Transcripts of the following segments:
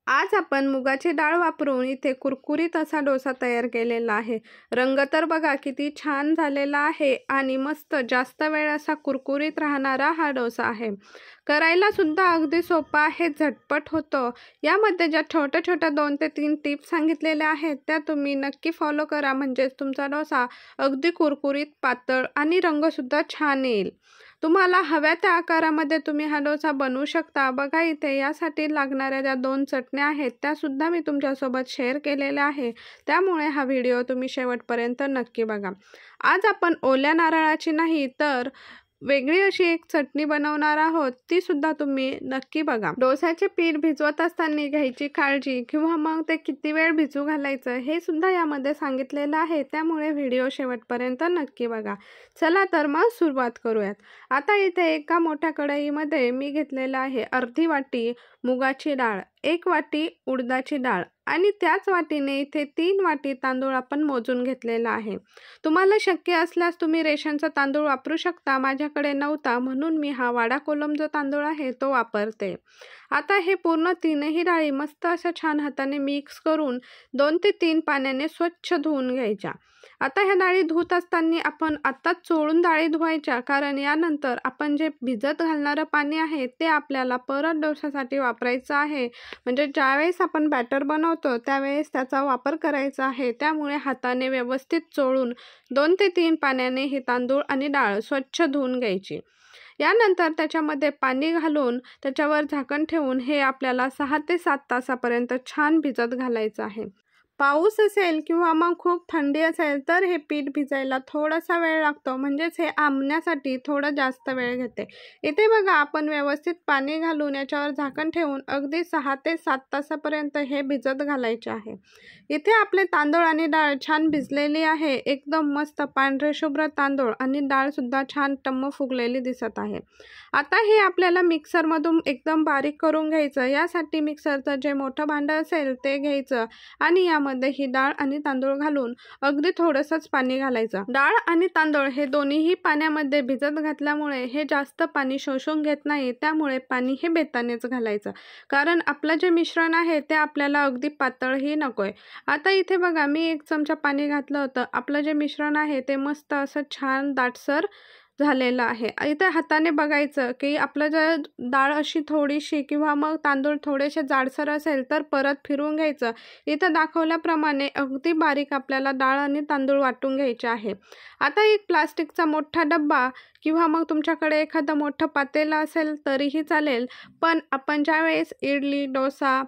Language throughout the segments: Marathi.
आज आपण मुगाची डाळ वापरून इथे कुरकुरीत असा डोसा तयार केलेला आहे। रंग तर बघा किती छान झालेला आहे आणि मस्त जास्त वेळ असा कुरकुरीत राहणारा हा डोसा आहे। करायला सुद्धा अगदी सोपा आहे, झटपट होतो। यामध्ये ज्या छोट्या छोट्या 2 ते 3 टिप्स सांगितलेल्या आहेत त्या तुम्ही नक्की फॉलो करा, म्हणजे तुमचा डोसा अगदी कुरकुरीत, पातळ आणि रंग सुद्धा छान येईल। तुम्हाला हव्या त्या आकारामध्ये तुम्ही हा डोसा बनवू शकता। बघा इथे यासाठी लागणाऱ्या ज्या 2 चटण्या आहेत त्या सुद्धा मी तुमच्यासोबत शेअर केलेल्या आहे, त्यामुळे हा व्हिडिओ तुम्ही शेवटपर्यंत नक्की बघा। आज आपण ओल्या नारळाची नाही तर वेगळी अशी एक चटणी बनवणार आहोत, ती सुद्धा तुम्ही नक्की बघा। डोस्याचे पीठ भिजवत असताना घ्यायची काळजी किंवा मग ते किती वेळ भिजू घालायचं हे सुद्धा यामध्ये सांगितलेलं आहे, त्यामुळे व्हिडिओ शेवटपर्यंत नक्की बघा। चला तर मग सुरुवात करूयात। आता इथे एका मोठ्या कढईमध्ये मी घेतलेला आहे अर्धी वाटी मुगाची डाळ, 1 वाटी उडदाची डाळ आणि त्याच वाटीने इथे 3 वाटी तांदूळ आपण मोजून घेतलेला आहे। तुम्हाला शक्य असल्यास तुम्ही रेशनचा तांदूळ वापरू शकता, माझ्याकडे नव्हता म्हणून मी हा वाडा कोलम जो तांदूळ आहे तो वापरते। आता हे पूर्ण तीनही डाळी मस्त अशा छान हाताने मिक्स करून 2 ते 3 पाण्याने स्वच्छ धुवून घ्यायच्या। आता ह्या डाळी धुत असताना आपण आत्ताच चोळून डाळी धुवायच्या, कारण यानंतर आपण जे भिजत घालणारं पाणी आहे ते आपल्याला परत डोशासाठी वापरायचं आहे, म्हणजे ज्यावेळेस आपण बॅटर बनवतो त्यावेळेस त्याचा वापर करायचा आहे। त्यामुळे हाताने व्यवस्थित चोळून 2 ते 3 पाण्याने हे तांदूळ आणि डाळ स्वच्छ धुवून घ्यायची। यानंतर त्याच्यामध्ये पाणी घालून त्याच्यावर झाकण ठेवून हे आपल्याला 6 ते 7 तासापर्यंत छान भिजत घालायचं आहे। पाऊस असेल किंवा मग खूप थंडी असेल तर हे पीठ भिजायला थोडासा वेळ लागतो, म्हणजेच हे आंबण्यासाठी थोडं जास्त वेळ घेते। इथे बघा आपण व्यवस्थित पाणी घालून याच्यावर झाकण ठेवून अगदी 6 ते 7 तासापर्यंत हे भिजत घालायचे आहे। इथे आपले तांदूळ आणि डाळ छान भिजलेली आहे, एकदम मस्त पांढरे शुभ्र तांदूळ आणि डाळ सुद्धा छान टम्म फुगलेली दिसत आहे। आता हे आपल्याला मिक्सरमधून एकदम बारीक करून घ्यायचं। यासाठी मिक्सरचं जे मोठं भांडं असेल ते घ्यायचं आणि यामध्ये ही डाळ आणि तांदूळ घालून अगदी थोडंसंच पाणी घालायचं। डाळ आणि तांदूळ हे दोन्हीही पाण्यामध्ये भिजत घातल्यामुळे हे जास्त पाणी शोषून घेत नाही, त्यामुळे पाणी हे बेतानेच घालायचं, कारण आपलं जे मिश्रण आहे ते आपल्याला अगदी पातळही नकोय। आता इथे बघा मी 1 चमचा पाणी घातलं होतं। आपलं जे मिश्रण आहे ते मस्त असं छान दाटसर झालेलं आहे। इथे हाताने बघायचं की आपलं जर डाळ अशी थोडीशी किंवा मग तांदूळ थोडेसे जाडसर असेल तर परत फिरवून घ्यायचं। इथं दाखवल्याप्रमाणे अगदी बारीक आपल्याला डाळ आणि तांदूळ वाटून घ्यायचे आहे। आता एक प्लास्टिकचा मोठा डब्बा किंवा मग तुमच्याकडे एखादं मोठं पातेलं असेल तरीही चालेल, पण आपण ज्यावेळेस इडली, डोसा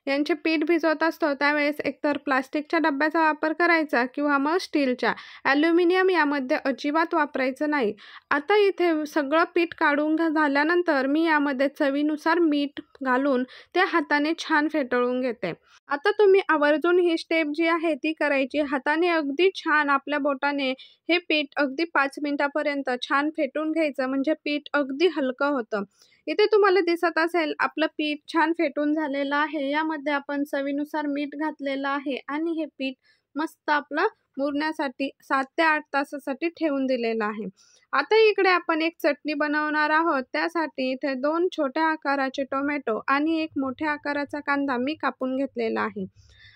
यांचे पीठ भिजवत असतो त्यावेळेस एकतर प्लास्टिकच्या डब्याचा वापर करायचा किंवा मग स्टीलच्या। ॲल्युमिनियम यामध्ये अजिबात वापरायचं नाही। आता इथे सगळं पीठ काढून झाल्यानंतर मी यामध्ये चवीनुसार मीठ घालून ते हाताने छान फेटाळून घेते। आता तुम्ही आवर्जून ही स्टेप जी आहे ती करायची। हाताने अगदी छान आपल्या बोटाने हे पीठ अगदी 5 मिनिटापर्यंत छान फेटून घ्यायचं, म्हणजे पीठ अगदी हलकं होतं। इथे तुम्हाला दिसत असेल आपलं पीठ छान फेटून झालेलं आहे। यामध्ये आपण चवीनुसार मीठ घातलेलं आहे आणि हे पीठ मस्त आपलं मुरण्यासाठी 7 ते 8 तासासाठी ठेवून दिलेलं आहे। आता इकडे आपण एक चटणी बनवणार आहोत। त्यासाठी इथे 2 छोट्या आकाराचे टोमॅटो आणि 1 मोठ्या आकाराचा कांदा मी कापून घेतलेला आहे।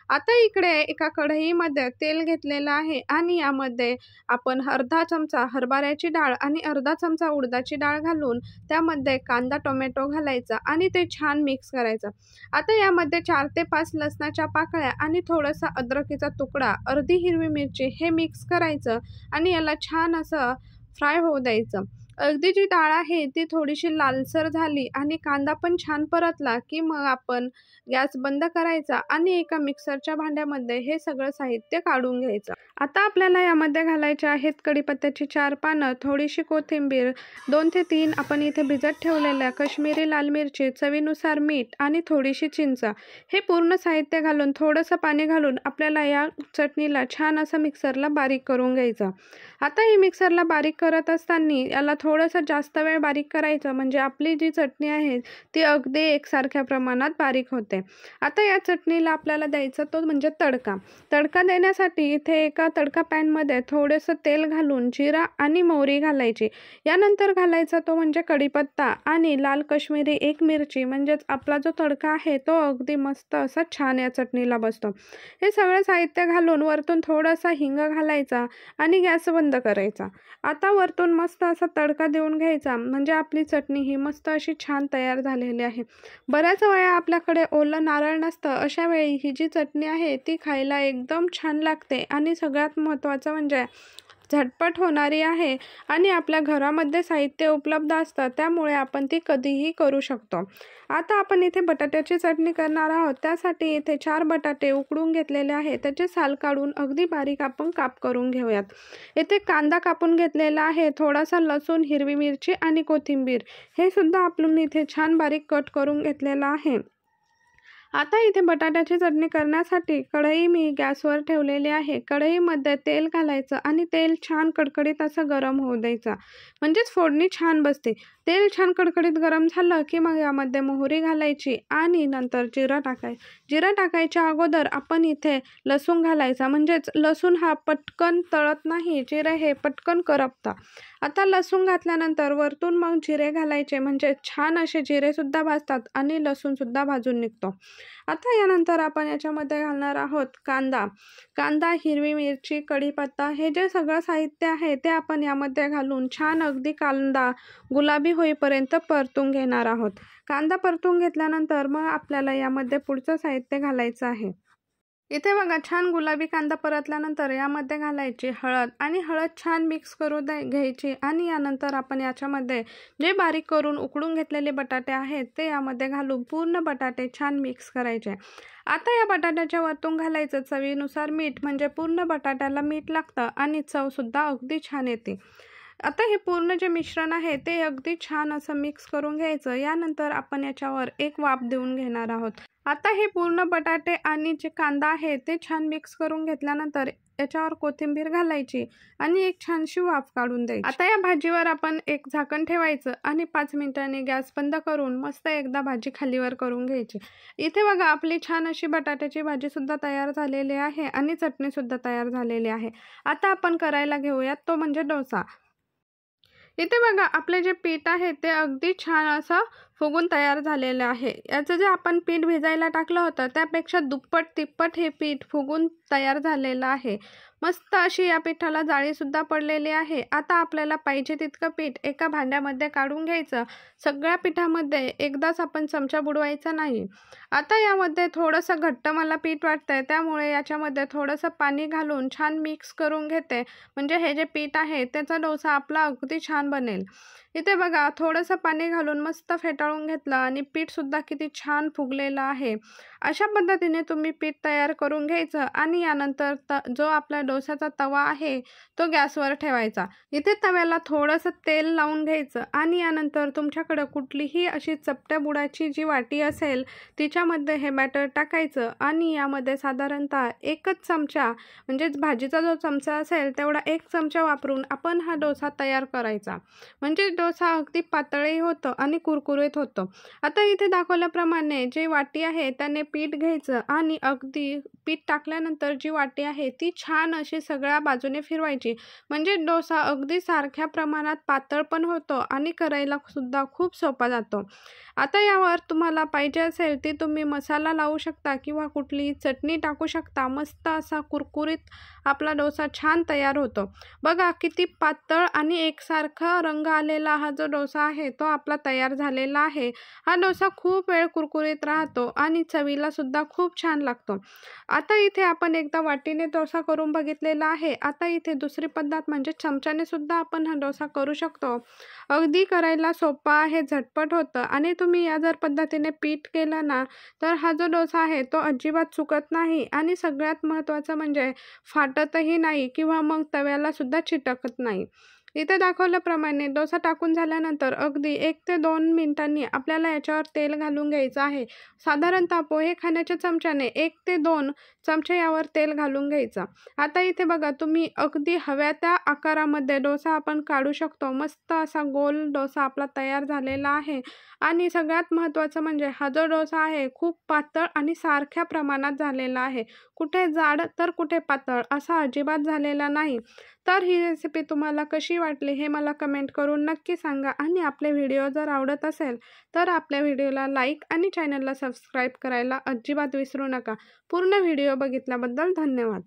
आता इकडे एका कढईमध्ये तेल घेतलेलं आहे आणि यामध्ये आपण अर्धा चमचा हरभऱ्याची डाळ आणि अर्धा चमचा उडदाची डाळ घालून त्यामध्ये कांदा, टोमॅटो घालायचा आणि ते छान मिक्स करायचं। आता यामध्ये 4 ते 5 लसणाच्या पाकळ्या आणि थोडासा अद्रकीचा तुकडा, अर्धी हिरवी मिरची हे मिक्स करायचं आणि याला छान असं फ्राय होऊ द्यायचं। अगदी जी डाळ आहे ती थोडीशी लालसर झाली आणि कांदा पण छान परतला की मग आपण गॅस बंद करायचा आणि एका मिक्सरच्या भांड्यामध्ये हे सगळं साहित्य काढून घ्यायचं। आता आपल्याला यामध्ये घालायचे आहेत कढीपत्त्याची 4 पानं, थोडीशी कोथिंबीर, 2 ते 3 आपण इथे भिजत ठेवलेल्या काश्मीरी लाल मिरची, चवीनुसार मीठ आणि थोडीशी चिंच। हे पूर्ण साहित्य घालून थोडंसं पाणी घालून आपल्याला या चटणीला छान असं मिक्सरला बारीक करून घ्यायचं। आता हे मिक्सरला बारीक करत असताना याला थोडंसं जास्त वेळ बारीक करायचं, म्हणजे आपली जी चटणी आहे ती अगदी एकसारख्या प्रमाणात बारीक होते. आता या चटणीला आपल्याला द्यायचा तो म्हणजे तडका. तडका देण्यासाठी इथे एका तडका पॅनमध्ये थोडंसं तेल घालून जिरा आणि मोहरी घालायची. यानंतर घालायचा तो म्हणजे कढीपत्ता आणि लाल काश्मीरी एक मिरची, म्हणजेच आपला जो तडका आहे तो अगदी मस्त असा छान या चटणीला बसतो. हे सगळं साहित्य घालून वरतून थोडासा हिंग घालायचा आणि गॅस बंद करायचा. आता वरतून मस्त असा तडका देऊन घ्यायचा, म्हणजे आपली चटणी ही मस्त अशी छान तयार झालेली आहे. बऱ्याच वेळा आपल्याकडे ओलं नारळ नसतं, अशा वेळी ही जी चटणी आहे ती खायला एकदम छान लागते आणि सगळ्यात महत्त्वाचं म्हणजे झटपट होणारी आहे आणि आपल्या घरामध्ये साहित्य उपलब्ध असतं, त्यामुळे आपण ती कधीही करू शकतो. आता आपण इथे बटाट्याची चटणी करणार आहोत. त्यासाठी इथे 4 बटाटे उकडून घेतलेले आहे. त्याचे साल काढून अगदी बारीक आपण काप करून घेऊयात. इथे कांदा कापून घेतलेला आहे, थोडासा लसूण, हिरवी मिरची आणि कोथिंबीर हे सुद्धा आपण इथे छान बारीक कट करून घेतलेलं आहे. आता इथे बटाट्याची चटणी करण्यासाठी कढई मी गॅसवर ठेवलेली आहे. कढईमध्ये तेल घालायचं आणि तेल छान कडकडीत असं गरम होऊ द्यायचं, म्हणजेच फोडणी छान बसते. तेल छान कडकडीत गरम झालं की मग यामध्ये मोहरी घालायची आणि नंतर जिरा टाकायच्या अगोदर आपण इथे लसूण घालायचा, म्हणजेच लसूण हा पटकन तळत नाही, जिरे हे पटकन करपतं. आता लसूण घातल्यानंतर वरतून मग जिरे घालायचे, म्हणजे छान असे जिरेसुद्धा भाजतात आणि लसूणसुद्धा भाजून निघतो. आता यानंतर आपण याच्यामध्ये घालणार आहोत कांदा, हिरवी मिरची, कढीपत्ता हे जे सगळं साहित्य आहे ते आपण यामध्ये घालून छान अगदी कांदा गुलाबी होईपर्यंत परतून घेणार आहोत. कांदा परतून घेतल्यानंतर मग आपल्याला यामध्ये पुढचं साहित्य घालायचं आहे. इथे बघा छान गुलाबी कांदा परतल्यानंतर यामध्ये घालायची हळद आणि हळद छान मिक्स करू घ्यायची आणि यानंतर आपण याच्यामध्ये जे बारीक करून उकडून घेतलेले बटाटे आहेत ते यामध्ये घालून पूर्ण बटाटे छान मिक्स करायचे. आता या बटाट्याच्या वरतून घालायचं चवीनुसार मीठ, म्हणजे पूर्ण बटाट्याला मीठ लागतं आणि चवसुद्धा अगदी छान येते. आता हे पूर्ण जे मिश्रण आहे ते अगदी छान असं मिक्स करून घ्यायचं. यानंतर आपण याच्यावर एक वाफ देऊन घेणार आहोत. आता हे पूर्ण बटाटे आणि जे कांदा आहे ते छान मिक्स करून घेतल्यानंतर याच्यावर कोथिंबीर घालायची आणि एक छानशी वाफ काढून द्यायची. आता या भाजीवर आपण एक झाकण ठेवायचं आणि 5 मिनिटांनी गॅस बंद करून मस्त एकदा भाजी खालीवर करून घ्यायची. इथे बघा आपली छान अशी बटाट्याची भाजीसुद्धा तयार झालेली आहे आणि चटणीसुद्धा तयार झालेली आहे. आता आपण करायला घेऊयात तो म्हणजे डोसा. इथे बघा आपले जे पीठ आहे ते अगदी छान असं फुगून तयार झालेलं आहे. याचं जे आपण पीठ भिजायला टाकलं होतं त्यापेक्षा दुप्पट तिप्पट हे पीठ फुगून तयार झालेलं आहे. मस्त अशी या पिठाला जाळीसुद्धा पडलेली आहे. आता आपल्याला पाहिजे तितकं पीठ एका भांड्यामध्ये काढून घ्यायचं. सगळ्या पिठामध्ये एकदाच आपण चमचा बुडवायचा नाही. आता यामध्ये थोडंसं घट्ट मला पीठ वाटतंय, त्यामुळे याच्यामध्ये थोडंसं पाणी घालून छान मिक्स करून घेते, म्हणजे हे जे पीठ आहे त्याचा डोसा आपला अगदी छान बनेल. इथे बघा थोडंसं पाणी घालून मस्त फेटाळून घेतलं आणि पीठसुद्धा किती छान फुगलेलं आहे. अशा पद्धतीने तुम्ही पीठ तयार करून घ्यायचं आणि यानंतर जो आपला डोसाचा तवा आहे तो गॅसवर ठेवायचा. इथे तव्याला थोडंसं तेल लावून घ्यायचं आणि यानंतर तुमच्याकडं कुठलीही अशी चपट्या बुडाची जी वाटी असेल तिच्यामध्ये हे बॅटर टाकायचं आणि यामध्ये साधारणतः 1च चमचा, म्हणजेच भाजीचा जो चमचा असेल तेवढा 1 चमचा वापरून आपण हा डोसा तयार करायचा, म्हणजे डोसा अगदी पातळही होतं आणि कुरकुरीत होतं. आता इथे दाखवल्याप्रमाणे जी वाटी आहे त्याने पीठ घ्यायचं आणि अगदी पीठ टाकल्यानंतर जी वाटी आहे ती छान अशी सगळ्या बाजूने फिरवायची, म्हणजे डोसा अगदी सारख्या प्रमाणात पातळ पण होतो आणि करायला सुद्धा खूप सोपा जातो. आता यावर तुम्हाला पाहिजे असेल ती तुम्ही मसाला लावू शकता किंवा कुठली चटणी टाकू शकता. मस्त असा कुरकुरीत आपला डोसा छान तयार होतो. बघा किती पातळ आणि एकसारखा रंग आलेला हा जो डोसा आहे तो आपला तयार झालेला आहे. हा डोसा खूप वेळ कुरकुरीत राहतो आणि चवीला सुद्धा खूप छान लागतो. आता इथे आपण एकदा वाटीने डोसा करून बघितलेला आहे. आता इथे दुसरी पद्धत म्हणजे चमच्याने सुद्धा आपण हा डोसा करू शकतो. अगदी करायला सोपा आहे, झटपट होतं आणि तुम्ही या जर पद्धतीने पीठ केलं ना तर हा जो डोसा आहे तो अजिबात चुकत नाही आणि सगळ्यात महत्त्वाचं म्हणजे फाटतही नाही किंवा मग तव्याला सुद्धा चिटकत नाही. इथे दाखवल्याप्रमाणे डोसा टाकून झाल्यानंतर अगदी 1 ते 2 मिनिटांनी आपल्याला याच्यावर तेल घालून घ्यायचं आहे. साधारणतः पोहे खाण्याच्या चमच्याने 1 ते 2 चमचे यावर तेल घालून घ्यायचं. आता इथे बघा तुम्ही अगदी हव्या त्या आकारामध्ये डोसा आपण काढू शकतो. मस्त असा गोल डोसा आपला तयार झालेला आहे. आणि सगळ्यात महत्त्वाचं म्हणजे हा जो डोसा आहे खूप पातळ आणि सारख्या प्रमाणात झालेला आहे. कुठे जाड तर कुठे पातळ असा अजिबात झालेला नाही. तर ही रेसिपी तुम्हाला कशी वाटली हे मला कमेंट करून नक्की सांगा. आणि आपले व्हिडिओ जर आवडत असेल तर आपल्या व्हिडिओला लाईक आणि चॅनलला सबस्क्राईब करायला अजिबात विसरू नका. पूर्ण व्हिडिओ बघितल्याबद्दल धन्यवाद.